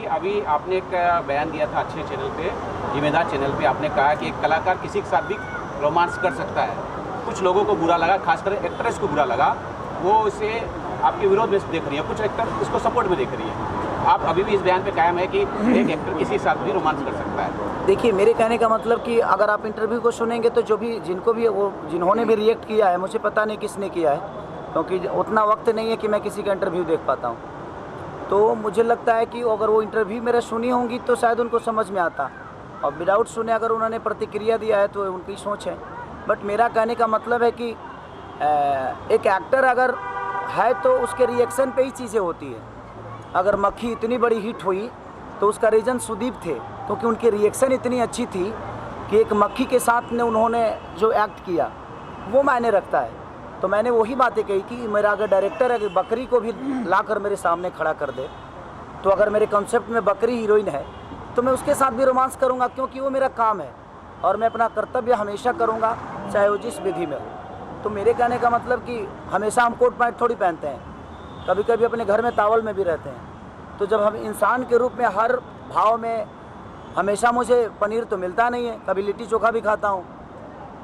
अभी आपने एक बयान दिया था अच्छे चैनल पे, जिम्मेदार चैनल पे, आपने कहा कि एक कलाकार किसी के साथ भी रोमांस कर सकता है। कुछ लोगों को बुरा लगा, खासकर एक्ट्रेस को बुरा लगा, वो इसे आपके विरोध में देख रही है, कुछ एक्टर इसको सपोर्ट में देख रही है। आप अभी भी इस बयान पे कायम है कि एक एक्टर किसी के साथ भी रोमांस कर सकता है? देखिए, मेरे कहने का मतलब कि अगर आप इंटरव्यू को सुनेंगे तो जो भी जिन्होंने भी रिएक्ट किया है, मुझे पता नहीं किसने किया है, क्योंकि उतना वक्त नहीं है कि मैं किसी का इंटरव्यू देख पाता हूँ। तो मुझे लगता है कि अगर वो इंटरव्यू मेरा सुनी होंगी तो शायद उनको समझ में आता, और विदाउट सुने अगर उन्होंने प्रतिक्रिया दिया है तो उनकी सोच है। बट मेरा कहने का मतलब है कि एक एक्टर अगर है तो उसके रिएक्शन पे ही चीज़ें होती है। अगर मक्खी इतनी बड़ी हिट हुई तो उसका रीज़न सुदीप थे, क्योंकि उनकी रिएक्शन इतनी अच्छी थी कि एक मक्खी के साथ ने उन्होंने जो एक्ट किया वो मायने रखता है। तो मैंने वही बातें कही कि मेरा अगर डायरेक्टर अगर बकरी को भी लाकर मेरे सामने खड़ा कर दे, तो अगर मेरे कॉन्सेप्ट में बकरी हीरोइन है तो मैं उसके साथ भी रोमांस करूँगा, क्योंकि वो मेरा काम है और मैं अपना कर्तव्य हमेशा करूँगा, चाहे वो जिस विधि में हो। तो मेरे कहने का मतलब कि हमेशा हम कोट पैंट थोड़ी पहनते हैं, कभी कभी अपने घर में तावल में भी रहते हैं। तो जब हम इंसान के रूप में हर भाव में, हमेशा मुझे पनीर तो मिलता नहीं है, कभी लिट्टी चोखा भी खाता हूँ।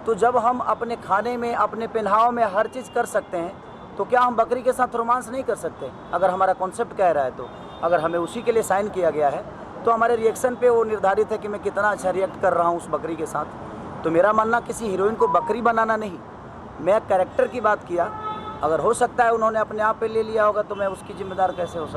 तो जब हम अपने खाने में, अपने पहनाव में हर चीज़ कर सकते हैं, तो क्या हम बकरी के साथ रोमांस नहीं कर सकते? अगर हमारा कॉन्सेप्ट कह रहा है तो, अगर हमें उसी के लिए साइन किया गया है तो हमारे रिएक्शन पे वो निर्धारित है कि मैं कितना अच्छा रिएक्ट कर रहा हूँ उस बकरी के साथ। तो मेरा मानना किसी हीरोइन को बकरी बनाना नहीं, मैं कैरेक्टर की बात किया। अगर हो सकता है उन्होंने अपने आप पे ले लिया होगा तो मैं उसकी जिम्मेदार कैसे हो सकता